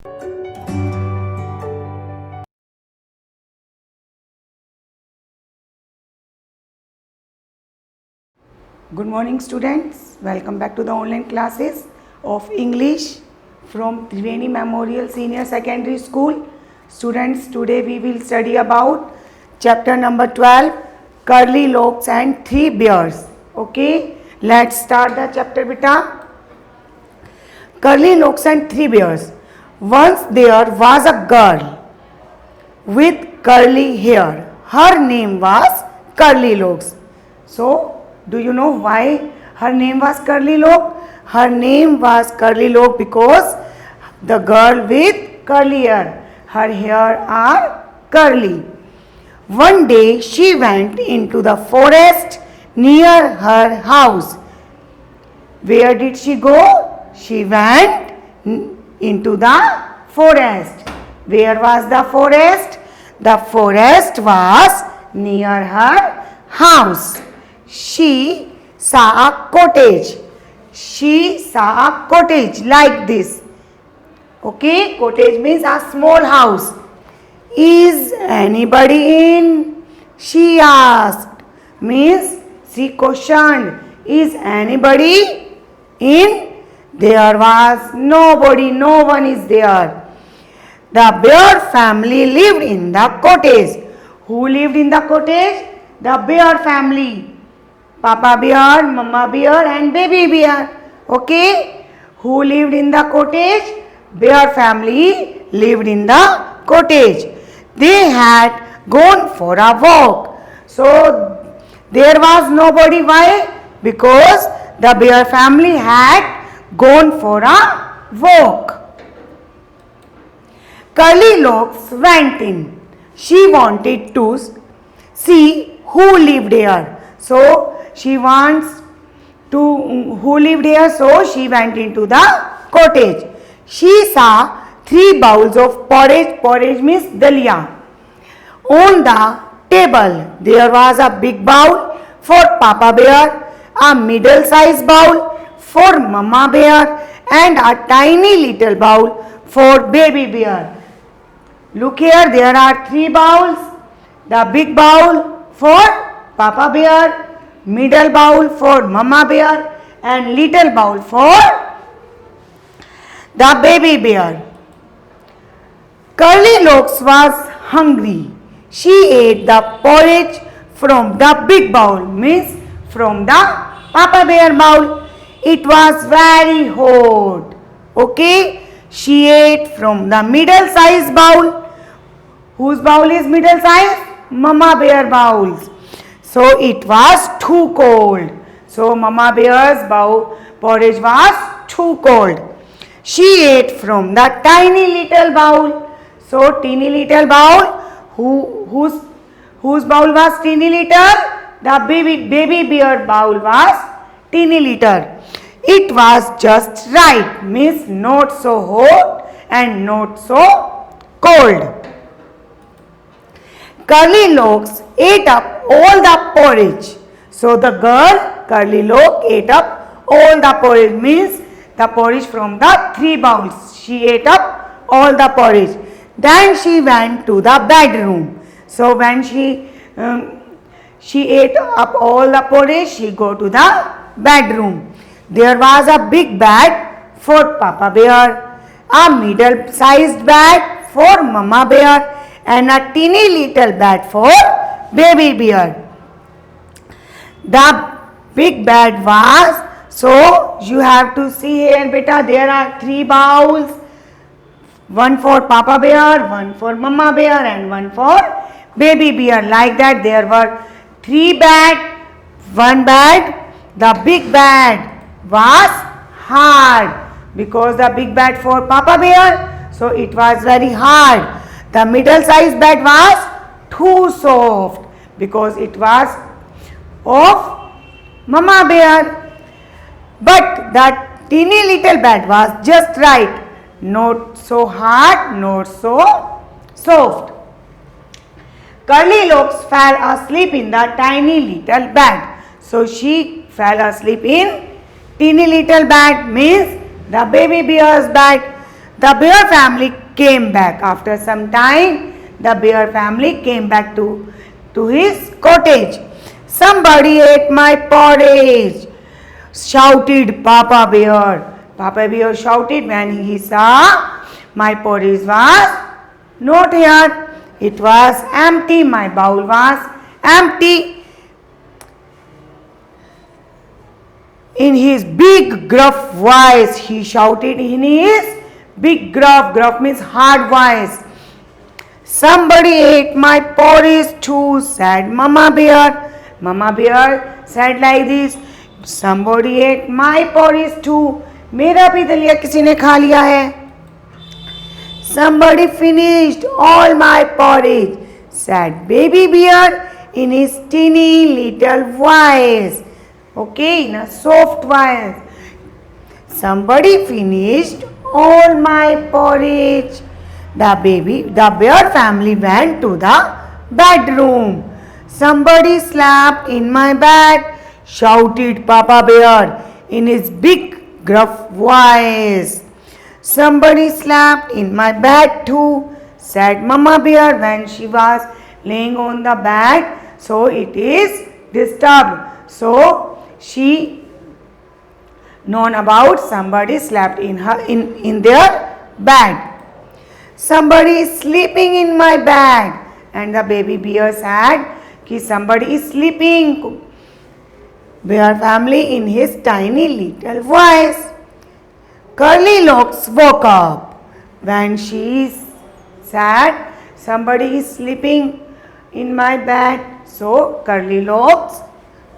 Good morning students, welcome back to the online classes of English from Triveni Memorial Senior Secondary School. Students, today we will study about chapter number 12, Curly Locks and Three Bears. Okay, let's start the chapter beta. Curly Locks and Three Bears. Once there was a girl with curly hair. Her name was Curly Locks. So, do you know why her name was Curly Lock? Her name was Curly Lock because the girl with curly hair. Her hair are curly. One day she went into the forest near her house. Where did she go? She went into the forest. Where was the forest? The forest was near her house. She saw a cottage. She saw a cottage like this. Okay, cottage means a small house. Is anybody in? She asked. Means she questioned. Is anybody in? There was nobody, no one is there. The bear family lived in the cottage. Who lived in the cottage? The bear family. Papa bear, mama bear and baby bear. Okay? Who lived in the cottage? Bear family lived in the cottage. They had gone for a walk. So, there was nobody. Why? Because the bear family had gone for a walk. Curly Locks went in. She wanted to see who lived here. So, she wants to who lived here, so she went into the cottage. She saw 3 bowls of porridge. Porridge means dalia. On the table, there was a big bowl for Papa Bear, a middle-sized bowl for Mama Bear, and a tiny little bowl for Baby Bear. Look here, there are 3 bowls. The big bowl for Papa Bear, middle bowl for Mama Bear, and little bowl for the Baby Bear. Curly Locks was hungry. She ate the porridge from the big bowl, means from the Papa Bear bowl. It was very hot. Okay, she ate from the middle size bowl. Whose bowl is middle size? Mama Bear bowls. So it was too cold. So Mama Bear's bowl porridge was too cold. She ate from the tiny little bowl. So teeny little bowl. Whose bowl was teeny little? The baby bear bowl was teeny little. It was just right. Means not so hot and not so cold. Curly Locks ate up all the porridge. So the girl, Curly Lock, ate up all the porridge. Means the porridge from the 3 bowls. She ate up all the porridge. Then she went to the bedroom. So when she ate up all the porridge, she go to the bedroom. There was a big bed for Papa Bear, a middle-sized bed for Mama Bear, and a teeny little bed for Baby Bear. The big bed was, so you have to see here beta, there are 3 bowls, one for Papa Bear, one for Mama Bear, and one for Baby Bear. Like that there were 3 beds, 1 bed. The big bed was hard because the big bed for Papa Bear, so it was very hard. The middle sized bed was too soft because it was of Mama Bear. But that teeny little bed was just right. Not so hard, not so soft. Curly Locks fell asleep in the tiny little bed. So she fell asleep in teeny little bed, means the baby bear's bed. The bear family came back. After some time, the bear family came back to his cottage. Somebody ate my porridge, shouted Papa Bear. Papa Bear shouted when he saw my porridge was not here. It was empty. My bowl was empty. In his big gruff voice, he shouted in his big gruff means hard voice. Somebody ate my porridge too, said Mama Bear. Mama Bear said like this, somebody ate my porridge too. मेरा भी दलिया किसी ने खा लिया है. Somebody finished all my porridge, said Baby Bear in his teeny little voice. Okay, in a soft voice. Somebody finished all my porridge. The bear family went to the bedroom. Somebody slept in my bed, shouted Papa Bear in his big gruff voice. Somebody slept in my bed too, said Mama Bear when she was laying on the bed. So it is disturbed. So she known about somebody slept in their bed. Somebody is sleeping in my bed. And the baby bear said कि somebody is sleeping. Bear family in his tiny little voice. Curly Locks woke up. When she said somebody is sleeping in my bed. So Curly Locks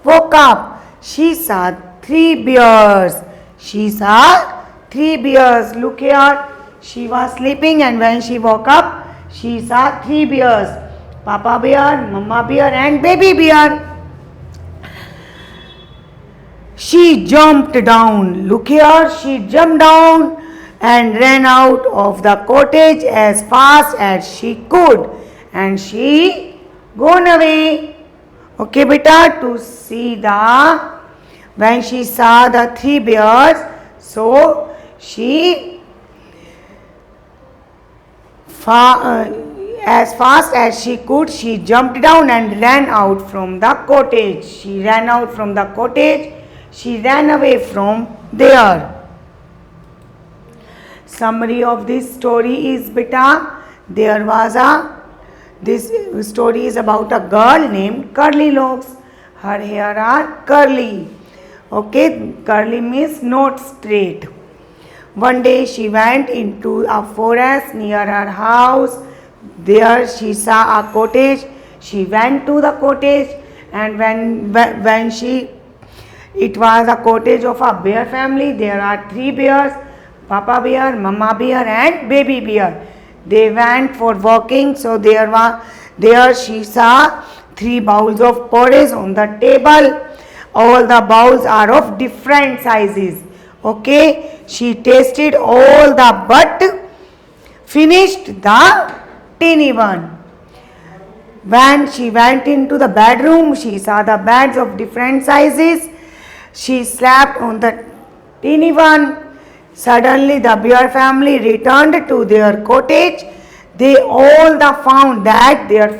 woke up. She saw 3 bears. She saw 3 bears. Look here. She was sleeping and when she woke up, she saw 3 bears. Papa Bear, Mama Bear and Baby Bear. She jumped down. Look here. She jumped down and ran out of the cottage as fast as she could. And she gone away. Okay, beta, to see when she saw the 3 bears, so she as fast as she could, she jumped down and ran out from the cottage. She ran out from the cottage. She ran away from there. Summary of this story is, beta, this story is about a girl named Curly Locks. Her hair are curly. Okay, curly means not straight. One day she went into a forest near her house. There she saw a cottage. She went to the cottage, and it was a cottage of a bear family. There are 3 bears, Papa Bear, Mama Bear and Baby Bear. They went for walking, so there she saw 3 bowls of porridge on the table. All the bowls are of different sizes. Okay, she tasted all but finished the teeny one. When she went into the bedroom, she saw the beds of different sizes. She slept on the teeny one. Suddenly the bear family returned to their cottage. They all found that their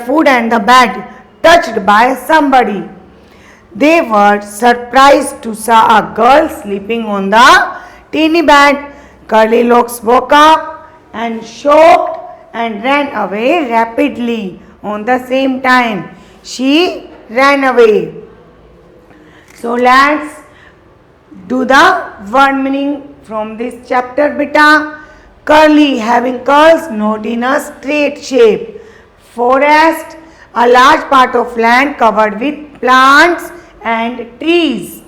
food and the bed touched by somebody. They were surprised to see a girl sleeping on the teeny bed. Curly Locks woke up and shocked and ran away rapidly. On the same time, she ran away. So let's do the word meaning from this chapter, beta. Curly, having curls not in a straight shape. Forest, a large part of land covered with plants and trees.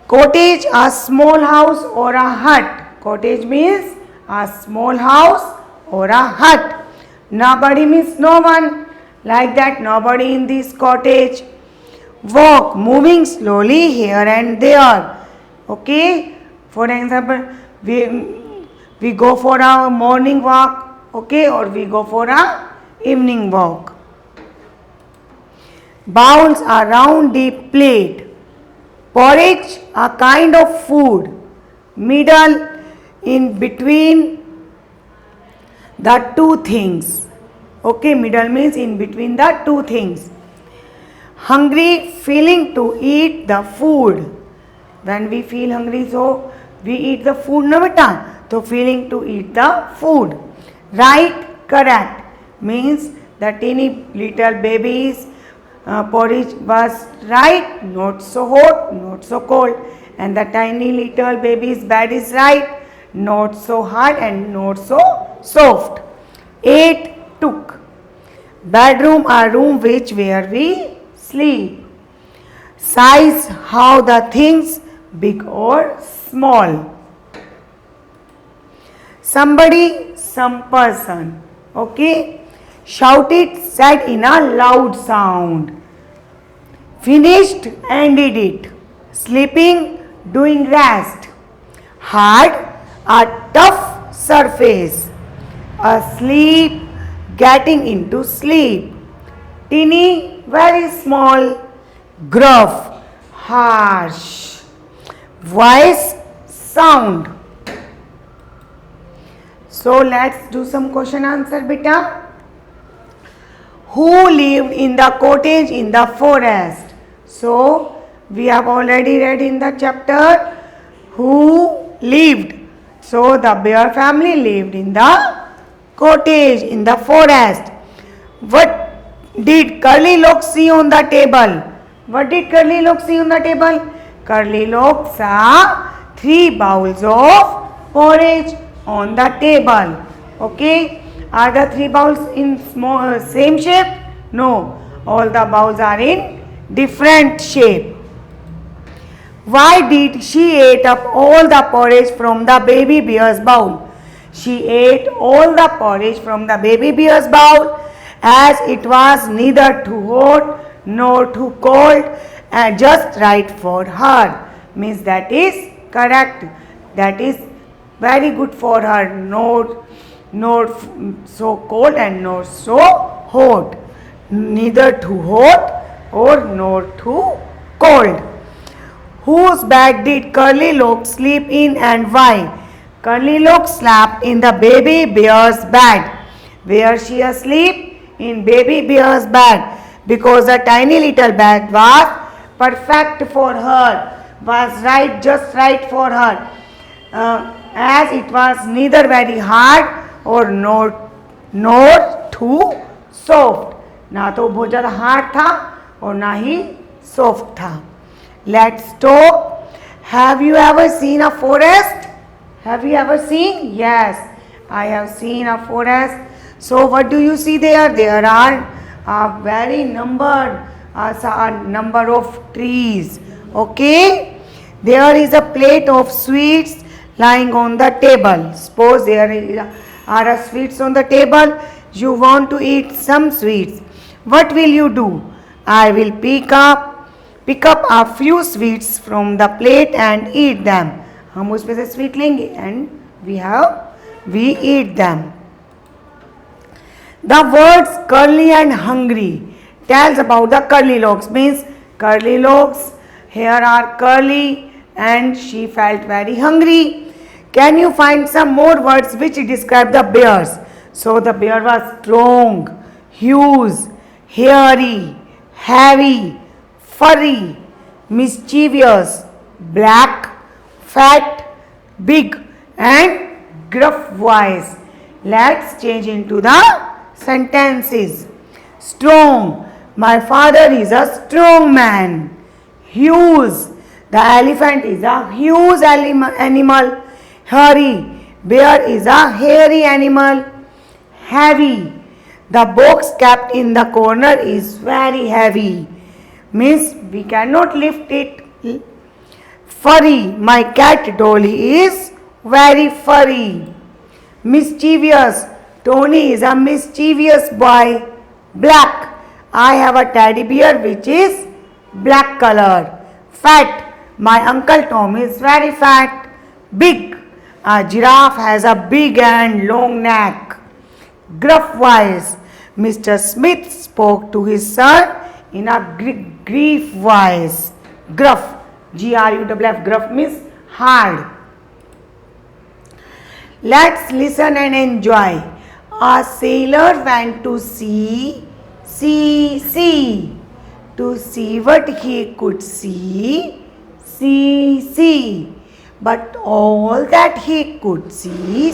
Cottage, a small house or a hut. Cottage means a small house or a hut. Nobody means no one. Like that, nobody in this cottage. Walk, moving slowly here and there. Okay, for example, we go for a morning walk, okay, or we go for a evening walk. Bowls, a round deep plate. Porridge, a kind of food. middle, in between the two things. Okay, middle means in between the two things. Hungry, feeling to eat the food. When we feel hungry, so we eat the food, no beta? So feeling to eat the food. Right, correct. Means the teeny little baby's porridge was right, not so hot, not so cold. And the tiny little baby's bed is right, not so hard and not so soft. 8. Took. Bedroom, a room which where we sleep. Size, how the things, big or small. Somebody, some person. Okay. Shouted, said in a loud sound. Finished, ended it. Sleeping, doing rest. Hard, a tough surface. Asleep, getting into sleep. Teeny, very small. Gruff, harsh. Voice, sound. So let's do some question answer, beta. Who lived in the cottage in the forest? So we have already read in the chapter who lived. So the bear family lived in the cottage in the forest. What did Curly-Lock see on the table? What did Curly-Lock see on the table? Curly-Lock saw 3 bowls of porridge on the table. Okay. Are the 3 bowls in same shape? No. All the bowls are in different shape. Why did she ate up all the porridge from the baby bear's bowl? She ate all the porridge from the baby bear's bowl as it was neither too hot nor too cold and just right for her. Means that is correct. That is very good for her. Not so cold and not so hot. Neither too hot or not too cold. Whose bed did Curly-Lock sleep in and why? Curly-Lock slept in the baby bear's bed. Where she asleep? In baby bear's bed. Because the tiny little bed was perfect for her. Was right, just right for her. As it was neither very hard और not too soft. ना तो बहुत ज़्यादा hard था और ना ही soft था. Let's talk. Have you ever seen a forest? Have you ever seen? Yes, I have seen a forest. So what do you see there? There are a very number of trees. Okay, there is a plate of sweets lying on the table. Suppose there are sweets on the table. You want to eat some sweets. What will you do? I will pick up a few sweets from the plate and eat them. हम उसमें से sweet लेंगे and we eat them. The words curly and hungry tells about the Curly-Locks. Means Curly-Locks hair are curly and she felt very hungry. Can you find some more words which describe the bears? So the bear was strong, huge, hairy, heavy, furry, mischievous, black, fat, big and gruff voice. Let's change into the sentences. Strong. My father is a strong man. Huge. The elephant is a huge animal. Hairy. Bear is a hairy animal. Heavy. The box kept in the corner is very heavy. Means we cannot lift it. Furry. My cat Dolly is very furry. Mischievous. Tony is a mischievous boy. Black. I have a teddy bear which is black color. Fat. My uncle Tom is very fat. Big. A giraffe has a big and long neck. Gruff voice. Mr. Smith spoke to his son in a grief voice. Gruff. Gruff. Gruff means hard. Let's listen and enjoy. A sailor went to sea, to see what he could see. But all that he could see,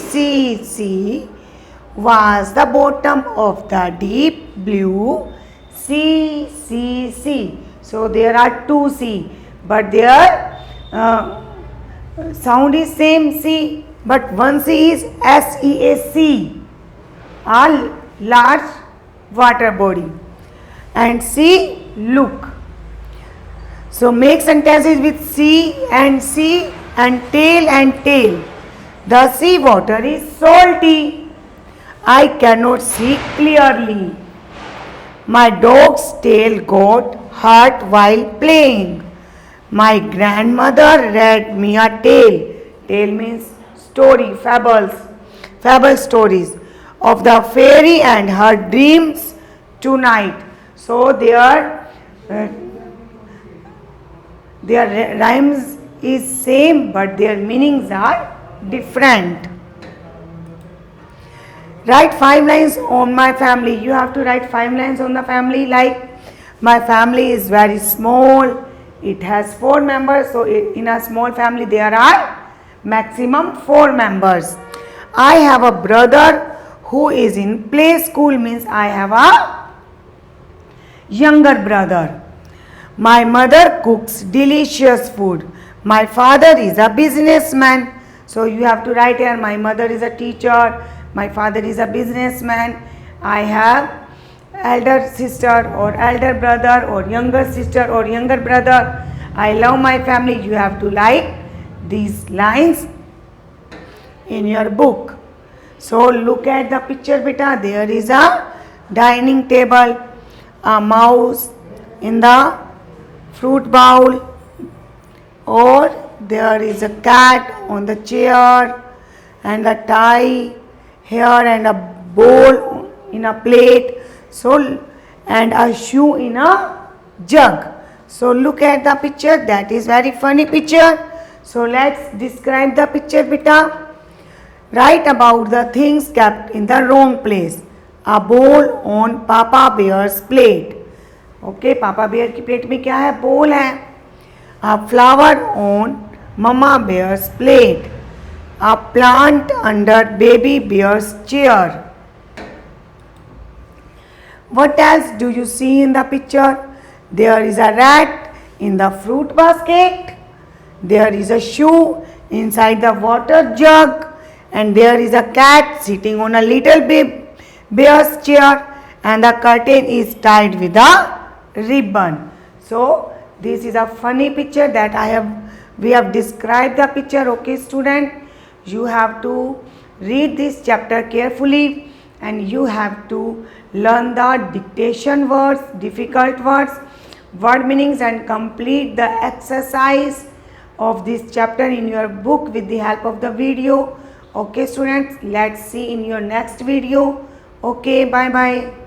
was the bottom of the deep blue sea. So there are two sea, but their sound is same sea, but one sea is SEAC, a large water body, and sea look. So make sentences with sea and tail. The sea water is salty. I cannot see clearly. My dog's tail got hurt while playing. My grandmother read me a tale. Tale means story, fable stories of the fairy and her dreams tonight. So their rhymes is same, but their meanings are different. Write 5 lines on my family. You have to write 5 lines on the family, like my family is very small. It has 4 members. So in a small family there are maximum 4 members. I have a brother who is in play school, means I have a younger brother. My mother cooks delicious food. My father is a businessman. So you have to write here, my mother is a teacher, my father is a businessman. I have elder sister or elder brother or younger sister or younger brother. I love my family. You have to write these lines in your book. So look at the picture, beta. There is a dining table, a mouse in the fruit bowl, or there is a cat on the chair, and a tie here, and a bowl in a plate, so and a shoe in a jug. So look at the picture. That is very funny picture. So let's describe the picture, beta. Write about the things kept in the wrong place. A bowl on Papa Bear's plate. Okay, Papa Bear की plate में क्या है? Bowl है. A flower on Mama Bear's plate. A plant under Baby Bear's chair. What else do you see in the picture? There is a rat in the fruit basket. There is a shoe inside the water jug. And there is a cat sitting on a little bear's chair. And the curtain is tied with a ribbon. So this is a funny picture that we have described the picture. Okay, student, you have to read this chapter carefully, and you have to learn the dictation words, difficult words, word meanings, and complete the exercise of this chapter in your book with the help of the video. Okay, students, let's see in your next video. Okay, bye bye.